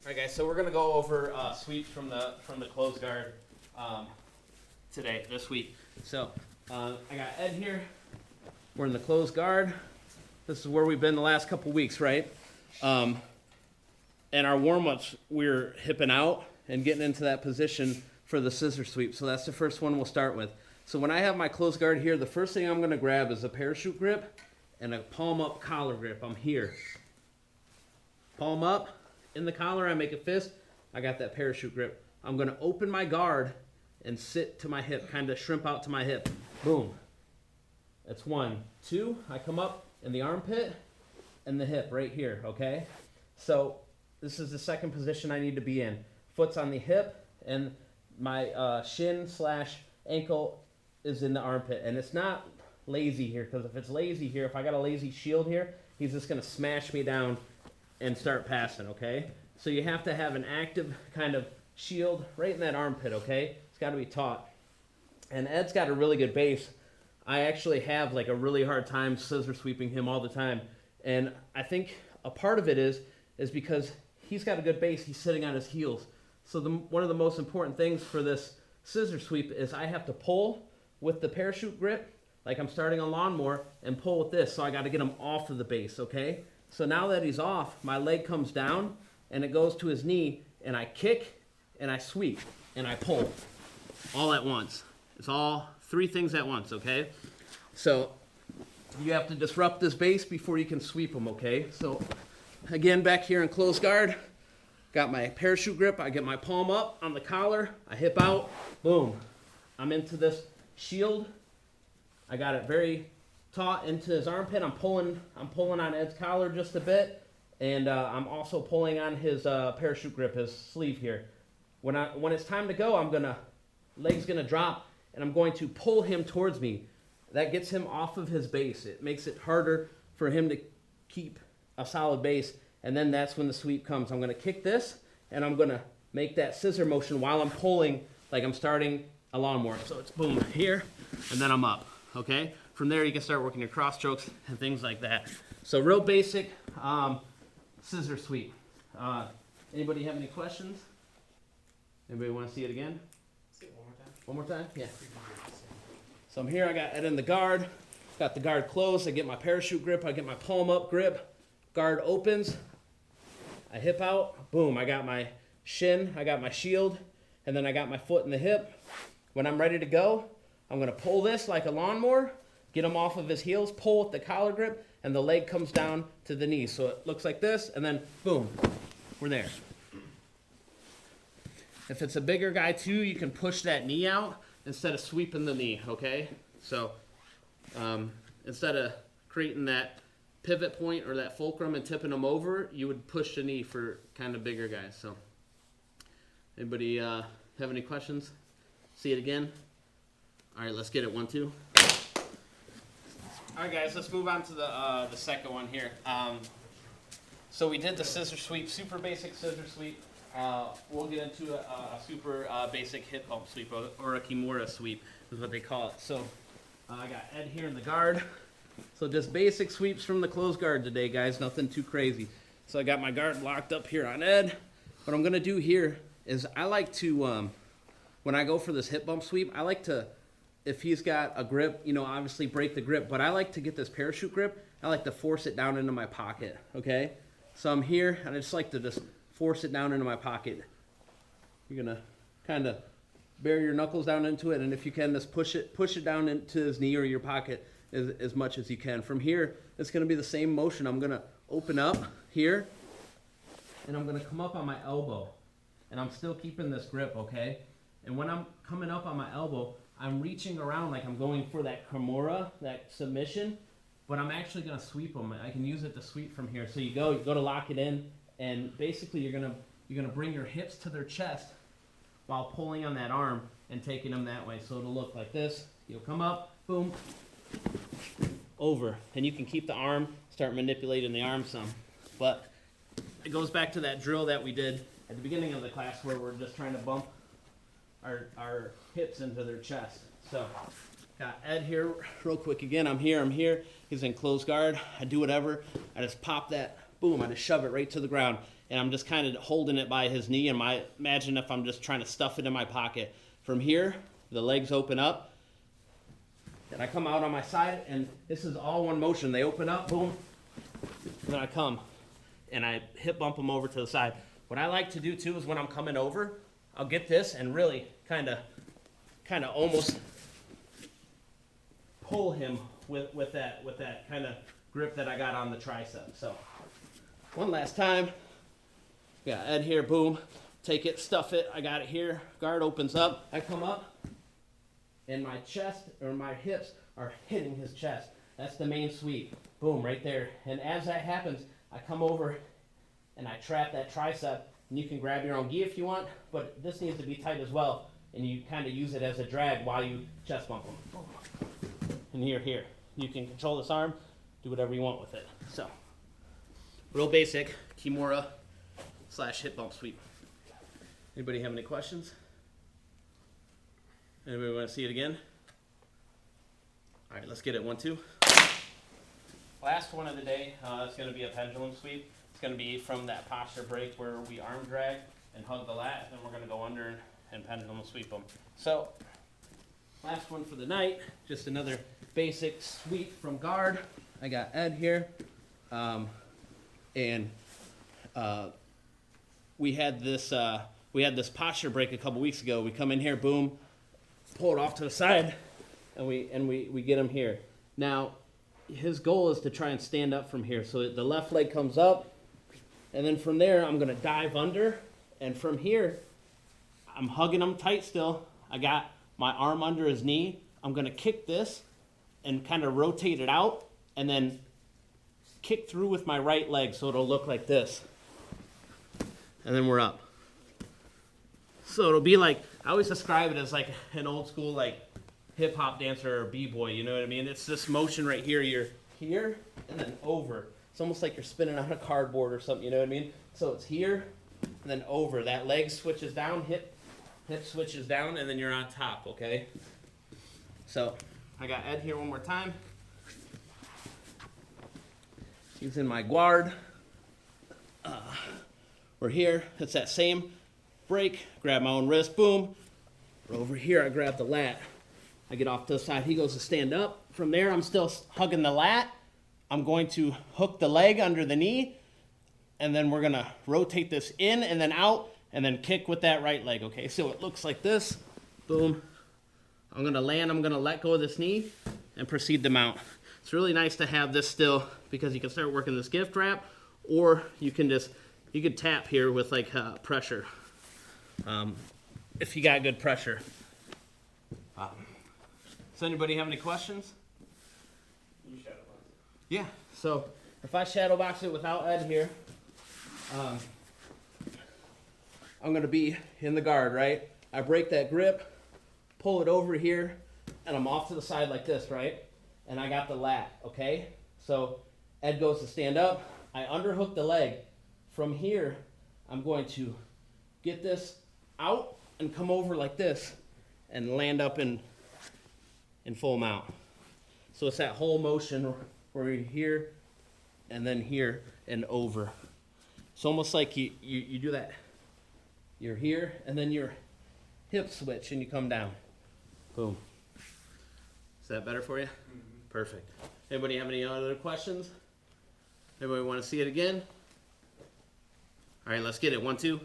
All right, guys. So we're gonna go over sweeps from the closed guard this week. So I got Ed here. We're in the closed guard. This is where we've been the last couple weeks, right? And our warm-ups, we're hipping out and getting into that position for the scissor sweep. So that's the first one we'll start with. So when I have my closed guard here, the first thing I'm gonna grab is a parachute grip and a palm up collar grip. I'm here. Palm up. In the collar, I make a fist. I got that parachute grip. I'm going to open my guard and sit to my hip, kind of shrimp out to my hip. Boom. That's 1. 2, I come up in the armpit and the hip right here, okay? So this is the second position I need to be in. Foot's on the hip and my shin / ankle is in the armpit. And it's not lazy here, because if it's lazy here, if I got a lazy shield here, he's just going to smash me down and start passing, okay? So you have to have an active kind of shield right in that armpit, okay? It's got to be taut. And Ed's got a really good base. I actually have like a really hard time scissor sweeping him all the time. And I think a part of it is because he's got a good base. He's sitting on his heels. So one of the most important things for this scissor sweep is I have to pull with the parachute grip, like I'm starting a lawnmower, and pull with this. So I got to get him off of the base, okay? So now that he's off, my leg comes down and it goes to his knee, and I kick and I sweep and I pull all at once. It's all 3 things at once, okay? So you have to disrupt this base before you can sweep them, okay? So again, back here in closed guard, got my parachute grip. I get my palm up on the collar. I hip out. Boom. I'm into this shield. I got it very taut into his armpit. I'm pulling on Ed's collar just a bit, and I'm also pulling on his parachute grip, his sleeve here. When it's time to go, leg's gonna drop, and I'm going to pull him towards me. That gets him off of his base. It makes it harder for him to keep a solid base, and then that's when the sweep comes. I'm gonna kick this, and I'm gonna make that scissor motion while I'm pulling, like I'm starting a lawnmower. So it's boom here, and then I'm up. Okay. From there, you can start working your cross strokes and things like that. So real basic scissor sweep. Anybody have any questions? Anybody want to see it again? Say it one more time. One more time? Yeah. So I'm here. I got Ed in the guard. Got the guard closed. I get my parachute grip. I get my palm up grip. Guard opens. I hip out. Boom. I got my shin. I got my shield. And then I got my foot in the hip. When I'm ready to go, I'm going to pull this like a lawnmower. Get him off of his heels, pull with the collar grip, and the leg comes down to the knee. So it looks like this, and then boom, we're there. If it's a bigger guy too, you can push that knee out instead of sweeping the knee, okay? So instead of creating that pivot point or that fulcrum and tipping them over, you would push the knee for kind of bigger guys. So anybody have any questions? See it again? All right, let's get it. 1, 2. All right, guys, let's move on to the second one here. So we did the scissor sweep, super basic scissor sweep. We'll get into a super basic hip bump sweep, or a Kimura sweep is what they call it. So I got Ed here in the guard. So just basic sweeps from the closed guard today, guys, nothing too crazy. So I got my guard locked up here on Ed. What I'm gonna do here is I like to, when I go for this hip bump sweep, I like to, if he's got a grip, obviously break the grip, but I like to get this parachute grip. I like to force it down into my pocket, okay? So I'm here, and I just like to just force it down into my pocket. You're gonna kind of bury your knuckles down into it, and if you can, just push it down into his knee or your pocket as much as you can. From here, it's gonna be the same motion. I'm gonna open up here, and I'm gonna come up on my elbow, and I'm still keeping this grip, okay? And when I'm coming up on my elbow, I'm reaching around like I'm going for that Kimura, that submission, but I'm actually gonna sweep them. I can use it to sweep from here. So you go to lock it in, and basically you're gonna bring your hips to their chest while pulling on that arm and taking them that way. So it'll look like this. You'll come up, boom, over, and you can keep the arm, start manipulating the arm some. But it goes back to that drill that we did at the beginning of the class where we're just trying to bump our hips into their chest. So got Ed here real quick again. I'm here. He's in closed guard. I do whatever. I just pop that, boom, I just shove it right to the ground. and I'm just kind of holding it by his knee. And imagine if I'm just trying to stuff it in my pocket. From here, the legs open up, and I come out on my side, and this is all one motion. They open up, boom, and then I come, and I hip bump them over to the side. What I like to do too is when I'm coming over, I'll get this and really kind of almost pull him with that kind of grip that I got on the tricep. So one last time. Got Ed here, boom. Take it, stuff it. I got it here. Guard opens up. I come up, and my chest or my hips are hitting his chest. That's the main sweep. Boom, right there. And as that happens, I come over and I trap that tricep. And you can grab your own gi if you want, but this needs to be tight as well. And you kind of use it as a drag while you chest bump them. Boom. And here. You can control this arm, do whatever you want with it. So, real basic Kimura / hip bump sweep. Anybody have any questions? Anybody want to see it again? All right, let's get it. 1, 2. Last one of the day, it's going to be a pendulum sweep. It's going to be from that posture break where we arm drag and hug the lat, and then we're going to go under and pendulum sweep them. So, last one for the night, just another basic sweep from guard. I got Ed here, and we had this posture break a couple weeks ago. We come in here, boom, pull it off to the side, and we get him here. Now, his goal is to try and stand up from here. So the left leg comes up, and then from there, I'm going to dive under, and from here, I'm hugging him tight still. I got my arm under his knee. I'm going to kick this and kind of rotate it out, and then kick through with my right leg so it'll look like this. And then we're up. So it'll be like, I always describe it as like an old school like hip hop dancer or b-boy, you know what I mean? It's this motion right here. You're here and then over. It's almost like you're spinning on a cardboard or something, you know what I mean? So it's here and then over. That leg switches down, hip switches down, and then you're on top, okay? So I got Ed here one more time. He's in my guard. We're here. It's that same break. Grab my own wrist. Boom. We're over here. I grab the lat. I get off to the side. He goes to stand up. From there, I'm still hugging the lat. I'm going to hook the leg under the knee, and then we're going to rotate this in and then out, and then kick with that right leg, okay? So it looks like this. Boom. I'm going to land. I'm going to let go of this knee and proceed to mount. It's really nice to have this still because you can start working this gift wrap, or you can tap here with like pressure if you got good pressure. Does anybody have any questions? You shadow box it. Yeah, so if I shadow box it without Ed here, I'm going to be in the guard, right? I break that grip, pull it over here, and I'm off to the side like this, right? And I got the lat, okay? So Ed goes to stand up. I underhook the leg. From here, I'm going to get this out and come over like this and land up in full mount. So it's that whole motion where you're here and then here and over. It's almost like you do that. You're here and then your hip switch and you come down. Boom. Is that better for you? Mm-hmm. Perfect. Anybody have any other questions? Anybody want to see it again? All right, let's get it. 1, 2.